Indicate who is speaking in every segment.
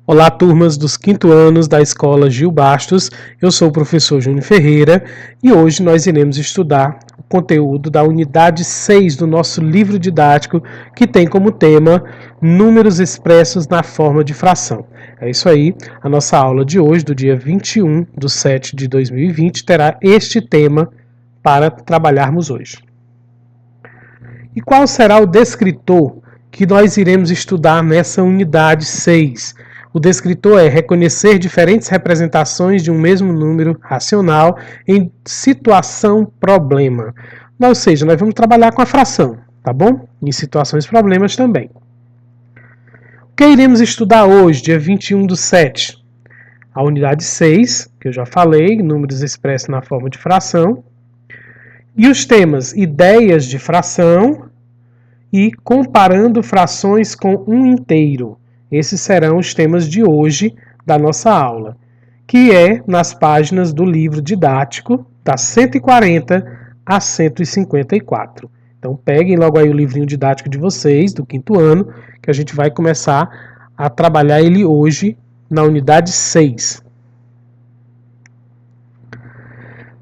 Speaker 1: Olá, turmas dos quinto anos da Escola Gil Bastos. Eu sou o professor Júnior Ferreira e hoje nós iremos estudar o conteúdo da unidade 6 do nosso livro didático, que tem como tema números expressos na forma de fração. É isso aí, a nossa aula de hoje, do dia 21/7/2020, terá este tema para trabalharmos hoje. E qual será o descritor que nós iremos estudar nessa unidade 6? O descritor é reconhecer diferentes representações de um mesmo número racional em situação problema. Ou seja, nós vamos trabalhar com a fração, tá bom? Em situações problemas também. O que iremos estudar hoje, dia 21/7? A unidade 6, que eu já falei, números expressos na forma de fração. E os temas ideias de fração e comparando frações com um inteiro. Esses serão os temas de hoje da nossa aula, que é nas páginas do livro didático, da 140 a 154. Então peguem logo aí o livrinho didático de vocês, do quinto ano, que a gente vai começar a trabalhar ele hoje na unidade 6.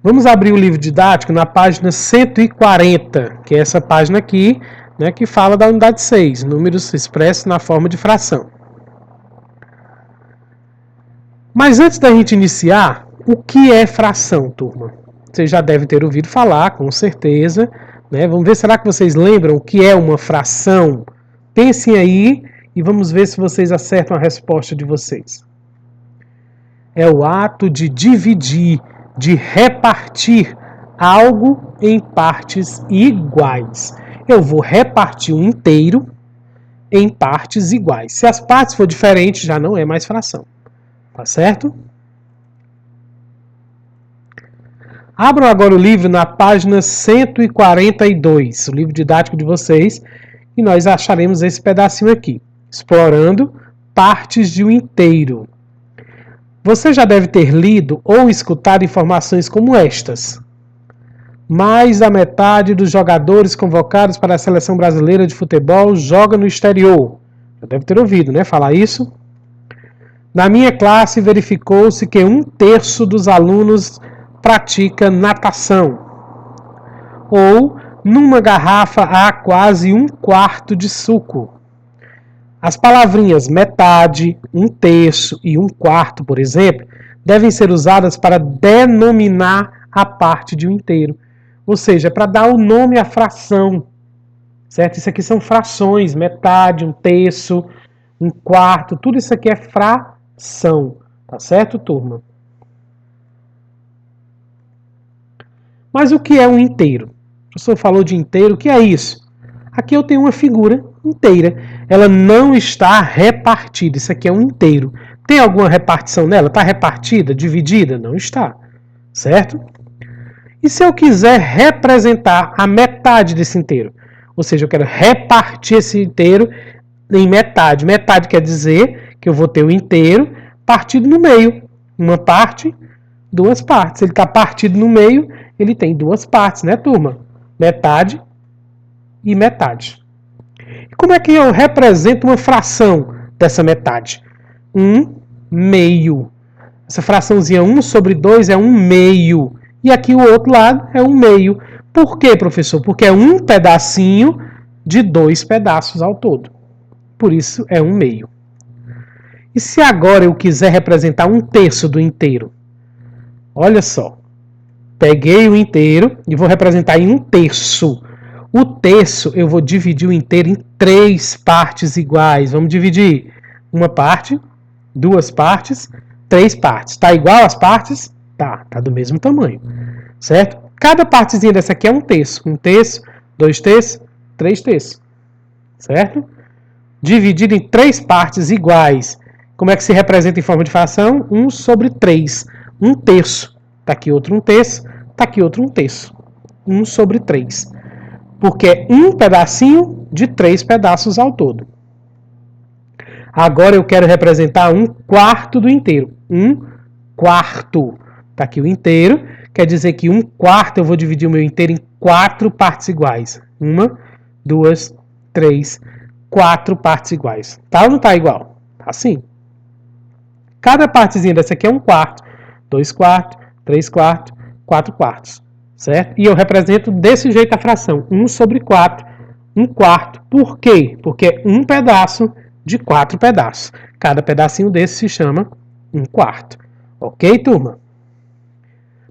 Speaker 1: Vamos abrir o livro didático na página 140, que é essa página aqui, né, que fala da unidade 6, números expressos na forma de fração. Mas antes da gente iniciar, o que é fração, turma? Vocês já devem ter ouvido falar, com certeza. Né? Vamos ver, será que vocês lembram o que é uma fração? Pensem aí e vamos ver se vocês acertam a resposta de vocês. É o ato de dividir, de repartir algo em partes iguais. Eu vou repartir um inteiro em partes iguais. Se as partes for diferentes, já não é mais fração. Tá certo? Abram agora o livro na página 142, o livro didático de vocês, e nós acharemos esse pedacinho aqui, explorando partes de um inteiro. Você já deve ter lido ou escutado informações como estas. Mais da metade dos jogadores convocados para a seleção brasileira de futebol joga no exterior. Já deve ter ouvido, né, falar isso? Na minha classe, verificou-se que 1/3 dos alunos pratica natação. Ou, numa garrafa há quase 1/4 de suco. As palavrinhas metade, 1/3 e 1/4, por exemplo, devem ser usadas para denominar a parte de um inteiro. Ou seja, para dar o nome à fração. Certo? Isso aqui são frações, metade, 1/3, 1/4, tudo isso aqui é fração. Tá certo, turma? Mas o que é um inteiro? O professor falou de inteiro, o que é isso? Aqui eu tenho uma figura inteira. Ela não está repartida. Isso aqui é um inteiro. Tem alguma repartição nela? Está repartida? Dividida? Não está. Certo? E se eu quiser representar a metade desse inteiro? Ou seja, eu quero repartir esse inteiro em metade. Metade quer dizer que eu vou ter o inteiro partido no meio. Uma parte, duas partes. Ele está partido no meio, ele tem duas partes, né, turma? Metade e metade. E como é que eu represento uma fração dessa metade? 1/2. Essa fraçãozinha 1/2 é 1/2. E aqui o outro lado é 1/2. Por quê, professor? Porque é um pedacinho de 2 pedaços ao todo. Por isso é 1/2. E se agora eu quiser representar 1/3 do inteiro? Olha só. Peguei o inteiro e vou representar em 1/3. O terço eu vou dividir o inteiro em 3 partes iguais. Vamos dividir uma parte, 2 partes, 3 partes. Tá igual as partes? Tá do mesmo tamanho. Certo? Cada partezinha dessa aqui é 1/3. 1/3, 2/3, 3/3. Certo? Dividido em 3 partes iguais. Como é que se representa em forma de fração? 1/3. 1/3. Tá aqui outro 1/3. Tá aqui outro 1/3. 1/3. Porque é um pedacinho de 3 pedaços ao todo. Agora eu quero representar 1/4 do inteiro. 1/4. Tá aqui o inteiro. Quer dizer que 1/4 eu vou dividir o meu inteiro em 4 partes iguais. 1, 2, 3, 4 partes iguais. Tá ou não tá igual? Tá sim. Cada partezinha dessa aqui é 1/4, 2/4, 3/4, 4/4, certo? E eu represento desse jeito a fração, 1/4, 1/4. Por quê? Porque é um pedaço de 4 pedaços. Cada pedacinho desse se chama 1/4. Ok, turma?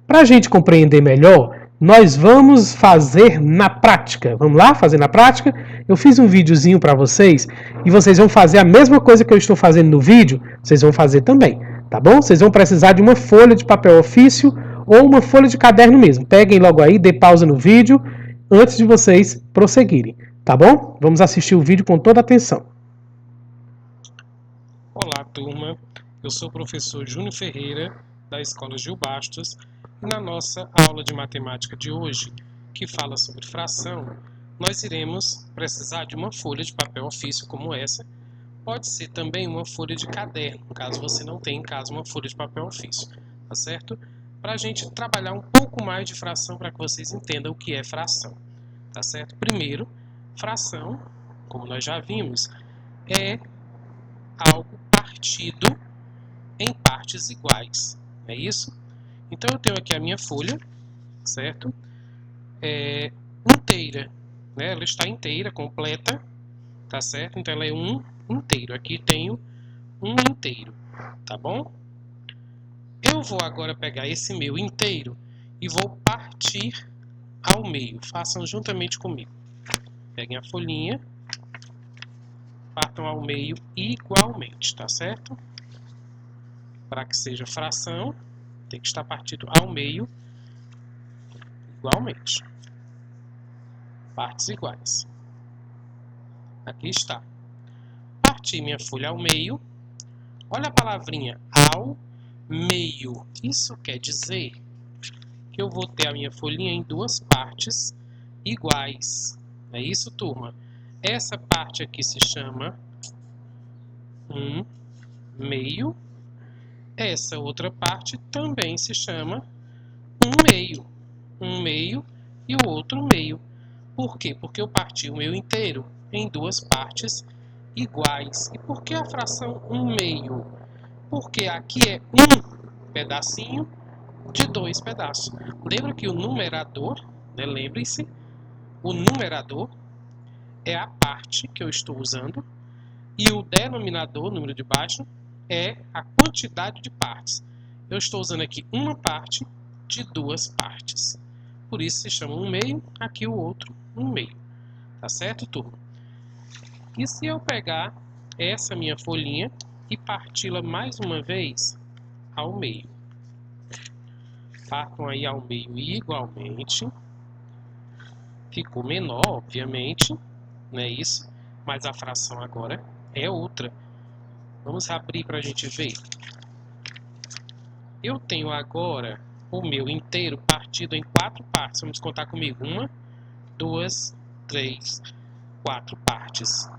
Speaker 1: Para a gente compreender melhor, nós vamos fazer na prática. Vamos lá fazer na prática? Eu fiz um videozinho para vocês e vocês vão fazer a mesma coisa que eu estou fazendo no vídeo, vocês vão fazer também, tá bom? Vocês vão precisar de uma folha de papel ofício ou uma folha de caderno mesmo. Peguem logo aí, dê pausa no vídeo antes de vocês prosseguirem, tá bom? Vamos assistir o vídeo com toda atenção.
Speaker 2: Olá, turma. Eu sou o professor Júnior Ferreira, da Escola Gil Bastos, e na nossa aula de matemática de hoje, que fala sobre fração, nós iremos precisar de uma folha de papel ofício como essa. Pode ser também uma folha de caderno, caso você não tenha em casa uma folha de papel ofício, tá certo? Para a gente trabalhar um pouco mais de fração para que vocês entendam o que é fração, tá certo? Primeiro, fração, como nós já vimos, é algo partido em partes iguais, é isso? Então eu tenho aqui a minha folha, certo? Inteira, né? Ela está inteira, completa, tá certo? Então ela é um inteiro. Aqui tenho um inteiro, tá bom? Eu vou agora pegar esse meu inteiro e vou partir ao meio. Façam juntamente comigo. Peguem a folhinha, partam ao meio igualmente, tá certo? Para que seja fração, tem que estar partido ao meio igualmente. Partes iguais. Aqui está. Parti minha folha ao meio. Olha a palavrinha ao meio. Isso quer dizer que eu vou ter a minha folhinha em duas partes iguais. É isso, turma? Essa parte aqui se chama 1/2. Essa outra parte também se chama 1/2. 1/2 e o outro meio. Por quê? Porque eu parti o meu inteiro em duas partes iguais. E por que a fração 1/2? Porque aqui é um pedacinho de dois pedaços. Lembra que o numerador, né? Lembrem-se, o numerador é a parte que eu estou usando e o denominador, o número de baixo, é a quantidade de partes. Eu estou usando aqui uma parte de duas partes. Por isso se chama 1/2, aqui o outro 1/2. Tá certo, turma? E se eu pegar essa minha folhinha e parti-la mais uma vez ao meio? Partam aí ao meio igualmente. Ficou menor, obviamente, não é isso? Mas a fração agora é outra. Vamos abrir para a gente ver. Eu tenho agora o meu inteiro partido em 4 partes. Vamos contar comigo. 1, 2, 3, 4 partes.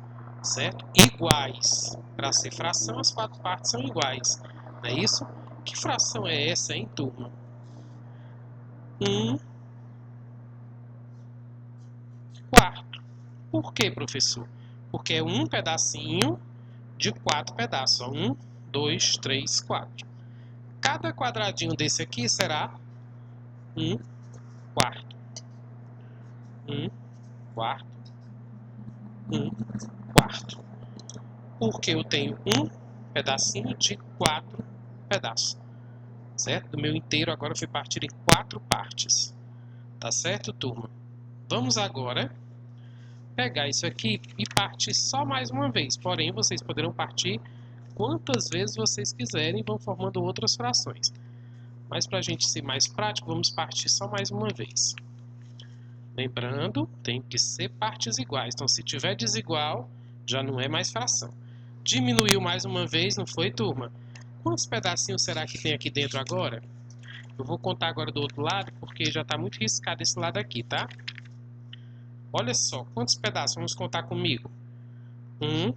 Speaker 2: Certo? Iguais. Para ser fração, as 4 partes são iguais. Não é isso? Que fração é essa, hein, turma? 1/4. Por quê, professor? Porque é um pedacinho de 4 pedaços. 1, 2, 3, 4. Cada quadradinho desse aqui será 1/4. 1/4. 1/4. Porque eu tenho um pedacinho de 4 pedaços. Certo? Do meu inteiro agora eu fui partir em 4 partes. Tá certo, turma? Vamos agora pegar isso aqui e partir só mais uma vez. Porém, vocês poderão partir quantas vezes vocês quiserem e vão formando outras frações. Mas para a gente ser mais prático, vamos partir só mais uma vez. Lembrando, tem que ser partes iguais. Então, se tiver desigual, já não é mais fração. Diminuiu mais uma vez, não foi, turma? Quantos pedacinhos será que tem aqui dentro agora? Eu vou contar agora do outro lado, porque já está muito riscado esse lado aqui, tá? Olha só, quantos pedaços? Vamos contar comigo. 1,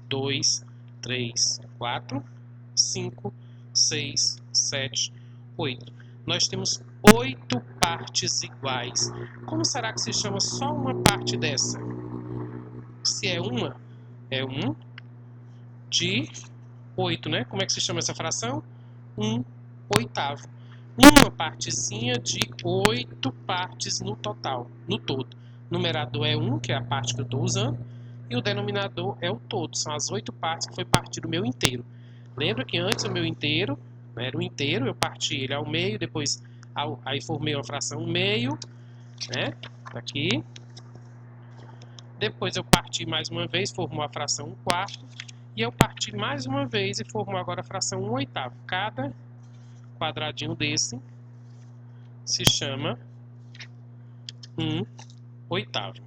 Speaker 2: 2, 3, 4, 5, 6, 7, 8. Nós temos 8 partes iguais. Como será que se chama só uma parte dessa? Se é uma, é 1 de 8, né? Como é que se chama essa fração? 1/8. Uma partezinha de 8 partes no total, no todo. O numerador é 1, que é a parte que eu estou usando, e o denominador é o todo. São as 8 partes que foi partido o meu inteiro. Lembra que antes o meu inteiro, né, era o inteiro, eu parti ele ao meio, depois aí formei uma fração 1/2, né? Aqui. Depois eu parti mais uma vez, formou a fração 1/4. E eu parti mais uma vez e formou agora a fração 1/8. Cada quadradinho desse se chama 1/8.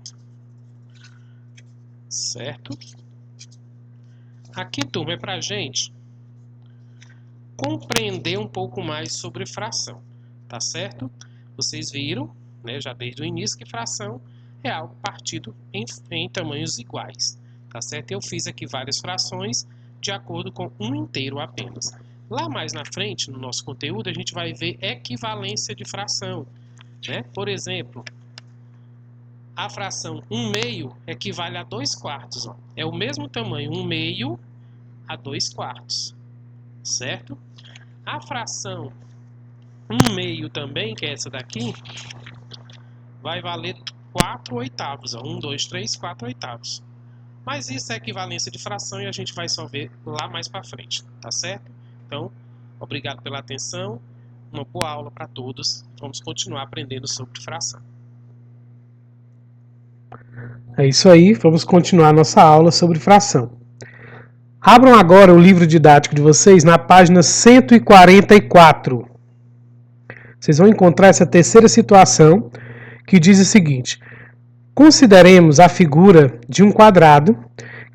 Speaker 2: Certo? Aqui, turma, é pra gente compreender um pouco mais sobre fração. Tá certo? Vocês viram, né, já desde o início, que fração é algo partido em tamanhos iguais. Tá certo? Eu fiz aqui várias frações de acordo com um inteiro apenas. Lá mais na frente, no nosso conteúdo, a gente vai ver equivalência de fração, né? Por exemplo, a fração 1/2 equivale a 2/4. Ó. É o mesmo tamanho, 1/2 a 2/4. Certo? A fração 1/2 também, que é essa daqui, vai valer 4/8. Ó. 1, 2, 3, 4/8. Mas isso é equivalência de fração e a gente vai só ver lá mais para frente, tá certo? Então, obrigado pela atenção, uma boa aula para todos. Vamos continuar aprendendo sobre fração.
Speaker 1: É isso aí, vamos continuar nossa aula sobre fração. Abram agora o livro didático de vocês na página 144. Vocês vão encontrar essa terceira situação que diz o seguinte: consideremos a figura de um quadrado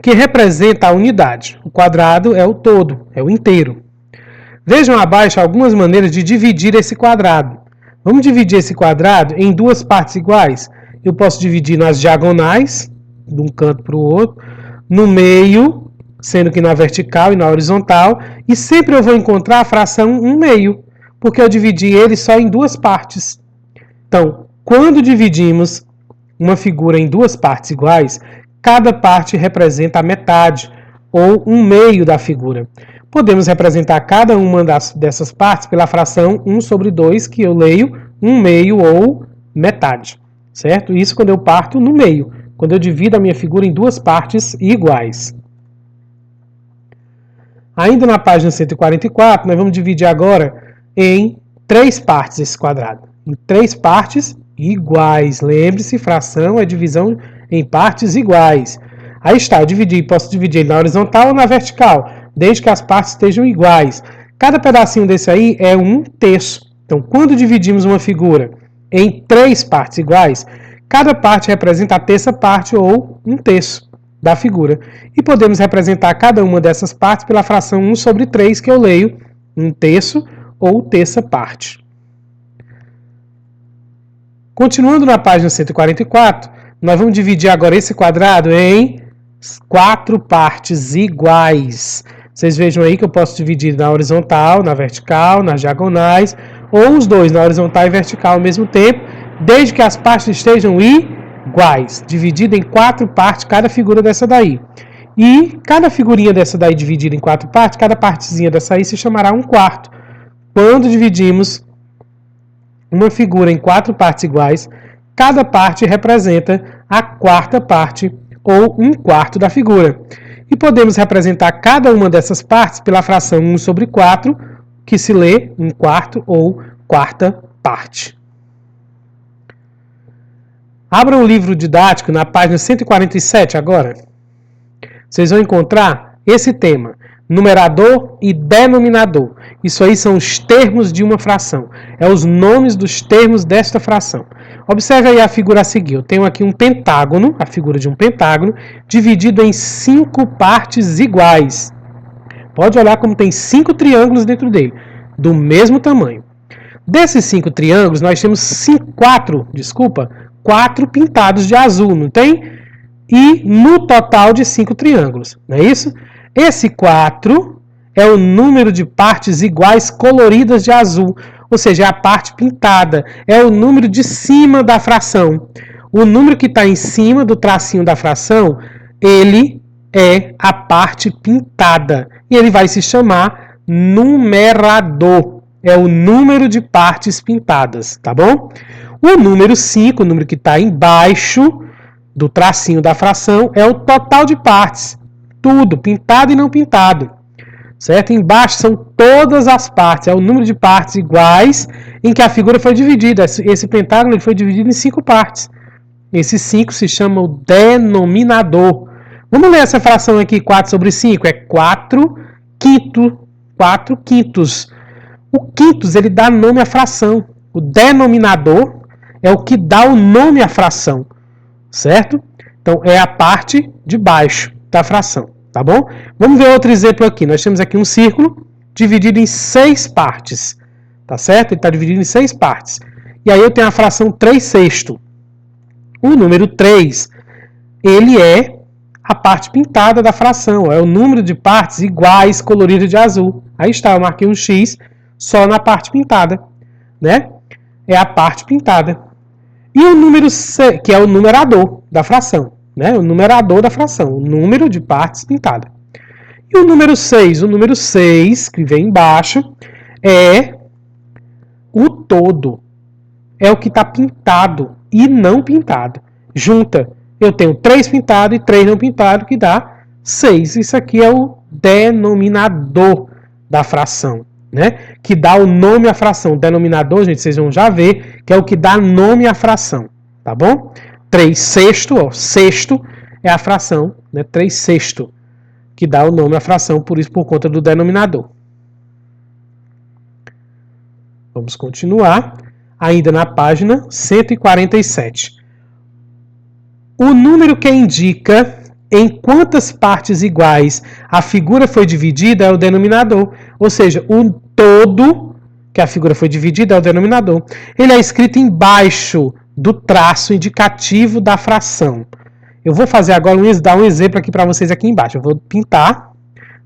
Speaker 1: que representa a unidade. O quadrado é o todo, é o inteiro. Vejam abaixo algumas maneiras de dividir esse quadrado. Vamos dividir esse quadrado em duas partes iguais. Eu posso dividir nas diagonais, de um canto para o outro, no meio, sendo que na vertical e na horizontal, e sempre eu vou encontrar a fração 1/2, porque eu dividi ele só em duas partes. Então, quando dividimos uma figura em duas partes iguais, cada parte representa a metade, ou 1/2 da figura. Podemos representar cada uma dessas partes pela fração 1/2, que eu leio 1/2 ou metade, certo? Isso quando eu parto no meio, quando eu divido a minha figura em duas partes iguais. Ainda na página 144, nós vamos dividir agora em 3 partes esse quadrado. Em 3 partes iguais. Lembre-se, fração é divisão em partes iguais. Aí está, posso dividir ele na horizontal ou na vertical, desde que as partes estejam iguais. Cada pedacinho desse aí é 1/3. Então, quando dividimos uma figura em 3 partes iguais, cada parte representa a terça parte ou 1/3 da figura. E podemos representar cada uma dessas partes pela fração 1/3, que eu leio 1/3 ou terça parte. Continuando na página 144, nós vamos dividir agora esse quadrado em 4 partes iguais. Vocês vejam aí que eu posso dividir na horizontal, na vertical, nas diagonais, ou os dois, na horizontal e vertical ao mesmo tempo, desde que as partes estejam iguais. Dividido em 4 partes cada figura dessa daí. E cada figurinha dessa daí dividida em 4 partes, cada partezinha dessa aí se chamará 1/4. Quando dividimos uma figura em 4 partes iguais, cada parte representa a quarta parte ou 1/4 da figura. E podemos representar cada uma dessas partes pela fração 1/4, que se lê 1/4 ou quarta parte. Abram o livro didático na página 147 agora. Vocês vão encontrar esse tema: numerador e denominador. Isso aí são os termos de uma fração. É os nomes dos termos desta fração. Observe aí a figura a seguir. Eu tenho aqui um pentágono, a figura de um pentágono, dividido em 5 partes iguais. Pode olhar como tem 5 triângulos dentro dele, do mesmo tamanho. Desses 5 triângulos, nós temos 4 pintados de azul, não tem? E no total de 5 triângulos, não é isso? Esse 4 é o número de partes iguais coloridas de azul, ou seja, é a parte pintada, é o número de cima da fração. O número que está em cima do tracinho da fração, ele é a parte pintada. E ele vai se chamar numerador. É o número de partes pintadas, tá bom? O número 5, o número que está embaixo do tracinho da fração, é o total de partes. Tudo, pintado e não pintado. Certo? Embaixo são todas as partes. É o número de partes iguais em que a figura foi dividida. Esse pentágono ele foi dividido em 5 partes. Esse 5 se chama o denominador. Vamos ler essa fração aqui, 4 sobre 5. É 4 quintos. O quintos, ele dá nome à fração. O denominador é o que dá o nome à fração. Certo? Então, é a parte de baixo da fração. Tá bom? Vamos ver outro exemplo aqui. Nós temos aqui um círculo dividido em 6 partes. Tá certo? Ele está dividido em 6 partes. E aí eu tenho a fração 3/6. O número 3, ele é a parte pintada da fração. É o número de partes iguais coloridas de azul. Aí está, eu marquei um X só na parte pintada. Né? É a parte pintada. E o número 6, que é o numerador da fração. Né? O numerador da fração. O número de partes pintada. E o número 6? O número 6, que vem embaixo, é o todo. É o que está pintado e não pintado. Junta. Eu tenho 3 pintado e 3 não pintado, que dá 6. Isso aqui é o denominador da fração. Né? Que dá o nome à fração. O denominador, gente, vocês vão já ver, que é o que dá nome à fração. Tá bom? 3/6, ó, sexto é a fração, né? 3/6, que dá o nome à fração, por isso, por conta do denominador. Vamos continuar, ainda na página 147. O número que indica em quantas partes iguais a figura foi dividida é o denominador, ou seja, o todo que a figura foi dividida é o denominador. Ele é escrito embaixo do traço indicativo da fração. Eu vou fazer agora dar um exemplo aqui para vocês aqui embaixo. Eu vou pintar,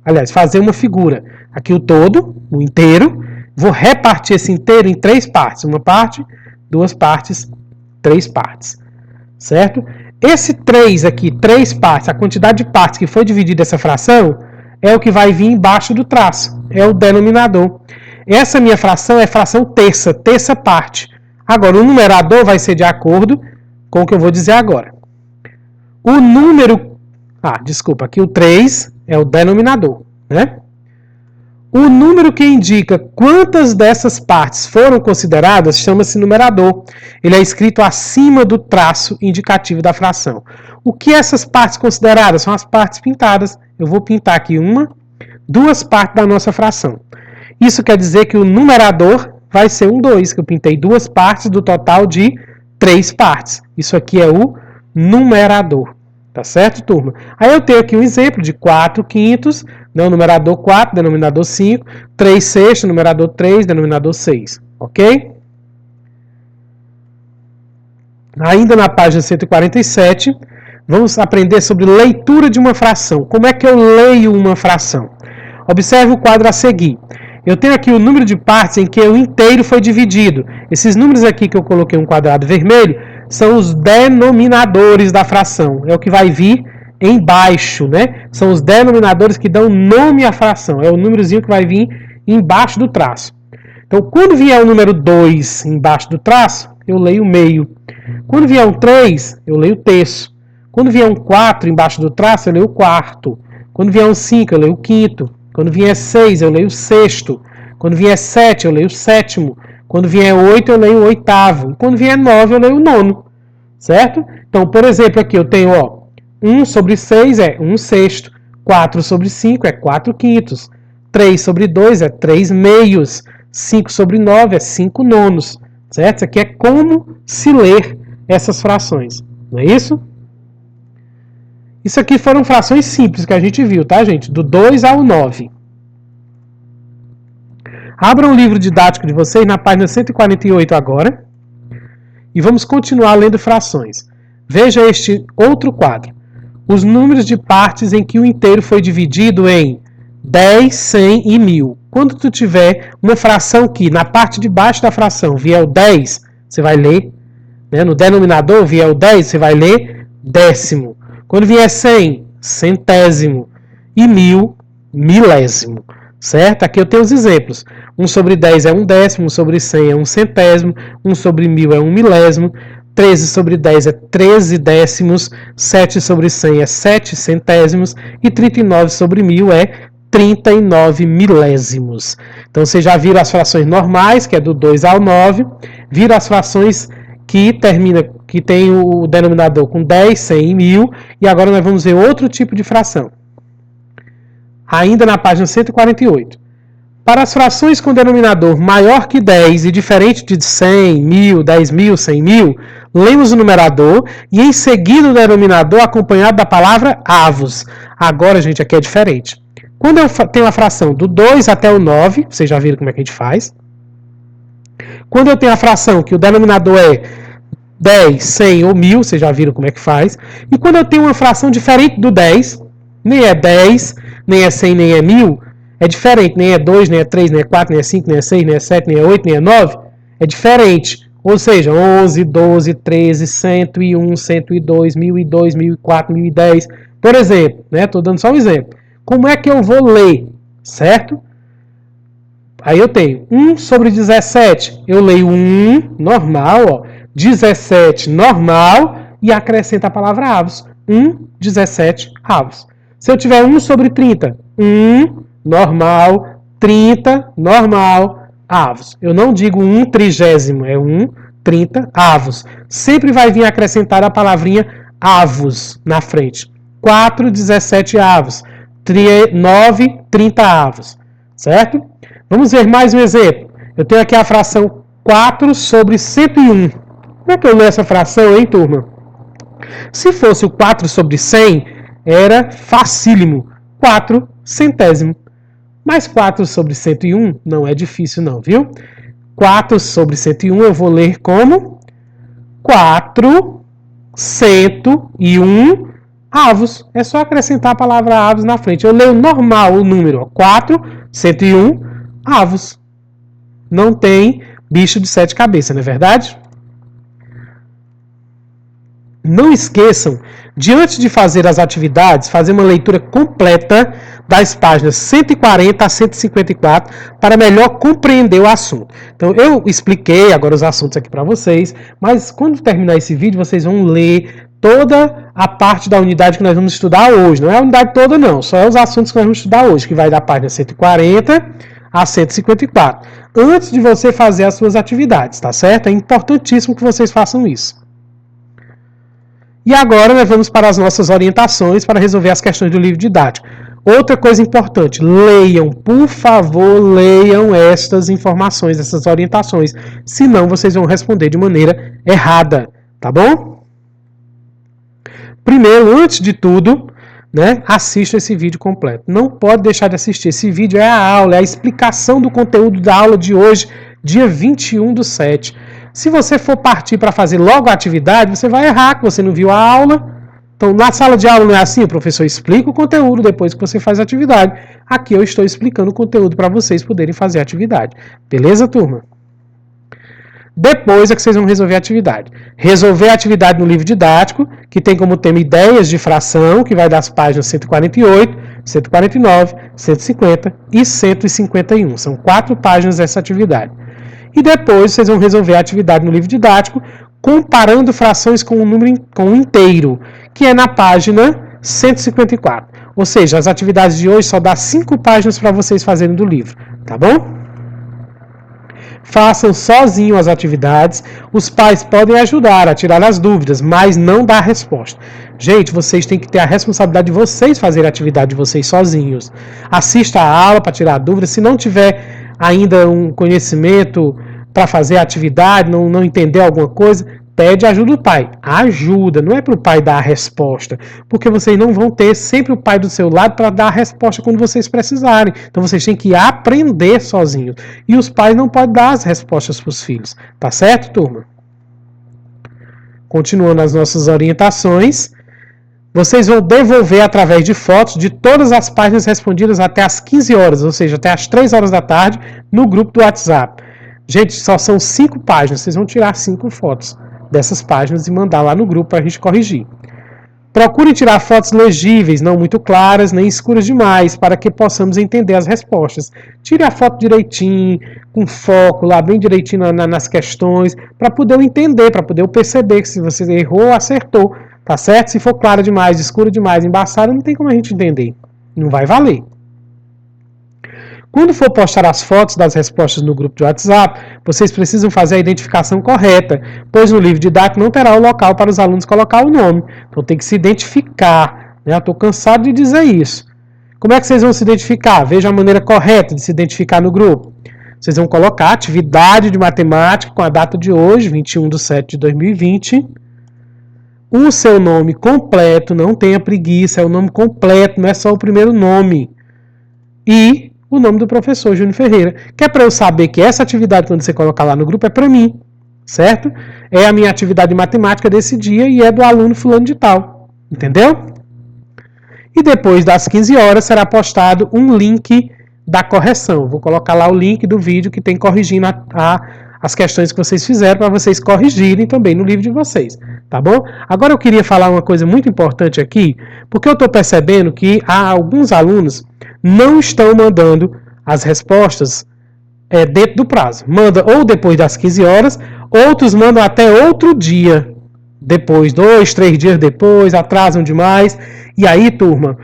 Speaker 1: aliás, fazer uma figura. Aqui o todo, o inteiro. Vou repartir esse inteiro em 3 partes. Uma parte, 2 partes, 3 partes. Certo? Esse 3 aqui, 3 partes, a quantidade de partes que foi dividida essa fração, é o que vai vir embaixo do traço. É o denominador. Essa minha fração é fração terça parte. Agora, o numerador vai ser de acordo com o que eu vou dizer agora. O número... aqui o 3 é o denominador, né? O número que indica quantas dessas partes foram consideradas chama-se numerador. Ele é escrito acima do traço indicativo da fração. O que essas partes consideradas? São as partes pintadas. Eu vou pintar aqui 2 partes da nossa fração. Isso quer dizer que o numerador vai ser 2, que eu pintei 2 partes do total de 3 partes. Isso aqui é o numerador. Tá certo, turma? Aí eu tenho aqui um exemplo de 4 quintos, né, numerador 4, denominador 5, 3/6, numerador 3, denominador 6. Ok? Ainda na página 147, vamos aprender sobre leitura de uma fração. Como é que eu leio uma fração? Observe o quadro a seguir. Eu tenho aqui o número de partes em que o inteiro foi dividido. Esses números aqui que eu coloquei um quadrado vermelho são os denominadores da fração. É o que vai vir embaixo, né? São os denominadores que dão nome à fração. É o númerozinho que vai vir embaixo do traço. Então, quando vier o número 2 embaixo do traço, eu leio o meio. Quando vier um 3, eu leio o terço. Quando vier um 4 embaixo do traço, eu leio o quarto. Quando vier um 5, eu leio o quinto. Quando vier 6, eu leio o sexto. Quando vier 7, eu leio o sétimo. Quando vier 8, eu leio o oitavo. Quando vier 9, eu leio o nono. Certo? Então, por exemplo, aqui eu tenho 1 sobre 6 é 1/6. 4 sobre 5 é 4 quintos. 3 sobre 2 é 3 meios. 5 sobre 9 é 5 nonos. Certo? Isso aqui é como se ler essas frações. Não é isso? Isso aqui foram frações simples que a gente viu, tá, gente? Do 2 ao 9. Abram o livro didático de vocês na página 148 agora. E vamos continuar lendo frações. Veja este outro quadro. Os números de partes em que o inteiro foi dividido em 10, 100 e 1000. Quando tu tiver uma fração que na parte de baixo da fração vier o 10, você vai ler. Né? No denominador vier o 10, você vai ler décimo. Quando vier 100, centésimo. E 1000, milésimo. Certo? Aqui eu tenho os exemplos. 1 sobre 10 é 1/10, 1 sobre 100 é 1 centésimo, 1 sobre 1000 é 1 milésimo, 13 sobre 10 é 13 décimos, 7 sobre 100 é 7 centésimos e 39 sobre 1000 é 39 milésimos. Então vocês já viram as frações normais, que é do 2 ao 9, viram as frações que tem o denominador com 10, 100 e 1000, e agora nós vamos ver outro tipo de fração. Ainda na página 148. Para as frações com denominador maior que 10 e diferente de 100, 1000, 10.000, 100.000, lemos o numerador e em seguida o denominador acompanhado da palavra avos. Agora, gente, aqui é diferente. Quando eu tenho a fração do 2 até o 9, vocês já viram como é que a gente faz. Quando eu tenho a fração que o denominador é 10, 100 ou 1000, vocês já viram como é que faz. E quando eu tenho uma fração diferente do 10, nem é 10, nem é 100, nem é 1000, é diferente, nem é 2, nem é 3, nem é 4, nem é 5, nem é 6, nem é 7, nem é 8, nem é 9, é diferente. Ou seja, 11, 12, 13, 101, 102, 1002, 1004, 1010, por exemplo, né? Estou dando só um exemplo. Como é que eu vou ler, certo? Aí eu tenho 1 sobre 17, eu leio 1, normal, ó, 17, normal, e acrescento a palavra avos. 1, 17, avos. Se eu tiver 1 sobre 30, 1, normal, 30, normal, avos. Eu não digo 1/30, é 1/30, avos. Sempre vai vir acrescentar a palavrinha avos na frente. 4, 17 avos. 9, 30 avos. Certo? Vamos ver mais um exemplo. Eu tenho aqui a fração 4 sobre 101. Como é que eu leio essa fração, hein, turma? Se fosse o 4 sobre 100, era facílimo. 4 centésimo. Mas 4 sobre 101 não é difícil não, viu? 4 sobre 101 eu vou ler como 4, 101 avos. É só acrescentar a palavra avos na frente. Eu leio normal o número, 4, 101 avos. Não tem bicho de 7 cabeças, não é verdade? Não esqueçam de, antes de fazer as atividades, fazer uma leitura completa das páginas 140 a 154 para melhor compreender o assunto. Então, eu expliquei agora os assuntos aqui para vocês, mas quando terminar esse vídeo, vocês vão ler toda a parte da unidade que nós vamos estudar hoje. Não é a unidade toda, não, só é os assuntos que nós vamos estudar hoje, que vai da página 140 a 154. Antes de você fazer as suas atividades, tá certo? É importantíssimo que vocês façam isso. E agora nós vamos para as nossas orientações para resolver as questões do livro didático. Outra coisa importante, leiam, por favor, leiam estas informações, essas orientações, senão vocês vão responder de maneira errada, tá bom? Primeiro, antes de tudo, né, assista esse vídeo completo. Não pode deixar de assistir. Esse vídeo é a aula, é a explicação do conteúdo da aula de hoje, dia 21/7. Se você for partir para fazer logo a atividade, você vai errar, que você não viu a aula. Então, na sala de aula não é assim, o professor explica o conteúdo depois que você faz a atividade. Aqui eu estou explicando o conteúdo para vocês poderem fazer a atividade. Beleza, turma? Depois é que vocês vão resolver a atividade. Resolver a atividade no livro didático, que tem como tema ideias de fração, que vai das páginas 148, 149, 150 e 151. São 4 páginas dessa atividade. E depois vocês vão resolver a atividade no livro didático, comparando frações com um inteiro, que é na página 154. Ou seja, as atividades de hoje só dá 5 páginas para vocês fazerem do livro, tá bom? Façam sozinho as atividades, os pais podem ajudar a tirar as dúvidas, mas não dar resposta. Gente, vocês têm que ter a responsabilidade de vocês fazerem a atividade de vocês sozinhos. Assista a aula para tirar dúvidas, se não tiver ainda um conhecimento para fazer a atividade, não entender alguma coisa, pede ajuda do pai. Ajuda, não é para o pai dar a resposta, porque vocês não vão ter sempre o pai do seu lado para dar a resposta quando vocês precisarem. Então vocês têm que aprender sozinhos. E os pais não podem dar as respostas para os filhos. Tá certo, turma? Continuando as nossas orientações, vocês vão devolver através de fotos de todas as páginas respondidas até as 15 horas, ou seja, até as 3 horas da tarde, no grupo do WhatsApp. Gente, só são 5 páginas, vocês vão tirar 5 fotos dessas páginas e mandar lá no grupo para a gente corrigir. Procure tirar fotos legíveis, não muito claras nem escuras demais, para que possamos entender as respostas. Tire a foto direitinho, com foco lá bem direitinho nas questões, para poder eu entender, para poder eu perceber que se você errou ou acertou, tá certo? Se for clara demais, escura demais, embaçada, não tem como a gente entender. Não vai valer. Quando for postar as fotos das respostas no grupo de WhatsApp, vocês precisam fazer a identificação correta, pois no livro didático não terá o local para os alunos colocar o nome. Então tem que se identificar. Né? Eu estou cansado de dizer isso. Como é que vocês vão se identificar? Veja a maneira correta de se identificar no grupo. Vocês vão colocar atividade de matemática com a data de hoje, 21/7/2020. O seu nome completo, não tenha preguiça, é o nome completo, não é só o primeiro nome. E o nome do professor Júnior Ferreira, que é para eu saber que essa atividade, quando você colocar lá no grupo, é para mim, certo? É a minha atividade de matemática desse dia e é do aluno fulano de tal, entendeu? E depois das 15 horas será postado um link da correção. Vou colocar lá o link do vídeo que tem corrigindo as questões que vocês fizeram para vocês corrigirem também no livro de vocês, tá bom? Agora eu queria falar uma coisa muito importante aqui, porque eu estou percebendo que há alguns alunos não estão mandando as respostas dentro do prazo. Manda ou depois das 15 horas, outros mandam até outro dia, depois, 2, 3 dias depois, atrasam demais. E aí, turma,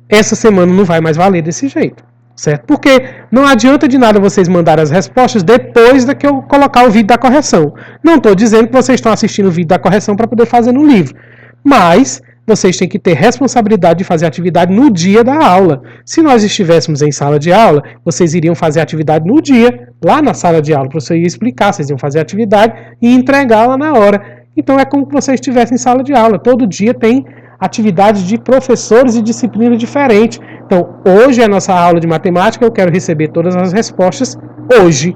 Speaker 1: essa semana não vai mais valer desse jeito, certo? Porque não adianta de nada vocês mandarem as respostas depois da que eu colocar o vídeo da correção. Não estou dizendo que vocês estão assistindo o vídeo da correção para poder fazer no livro, mas vocês têm que ter responsabilidade de fazer a atividade no dia da aula. Se nós estivéssemos em sala de aula, vocês iriam fazer a atividade no dia, lá na sala de aula. O professor ia explicar, vocês iam fazer a atividade e entregá-la na hora. Então é como se vocês estivessem em sala de aula. Todo dia tem atividades de professores e disciplina diferente. Então, hoje é a nossa aula de matemática, eu quero receber todas as respostas hoje,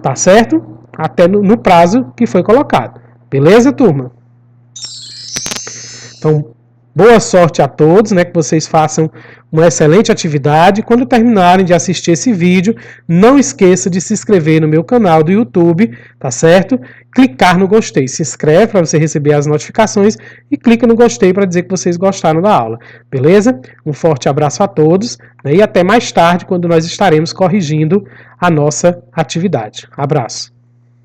Speaker 1: tá certo? Até no prazo que foi colocado. Beleza, turma? Então, boa sorte a todos, né? Que vocês façam uma excelente atividade. Quando terminarem de assistir esse vídeo, não esqueça de se inscrever no meu canal do YouTube, tá certo? Clicar no gostei. Se inscreve para você receber as notificações e clica no gostei para dizer que vocês gostaram da aula, beleza? Um forte abraço a todos, né? E até mais tarde, quando nós estaremos corrigindo a nossa atividade. Abraço.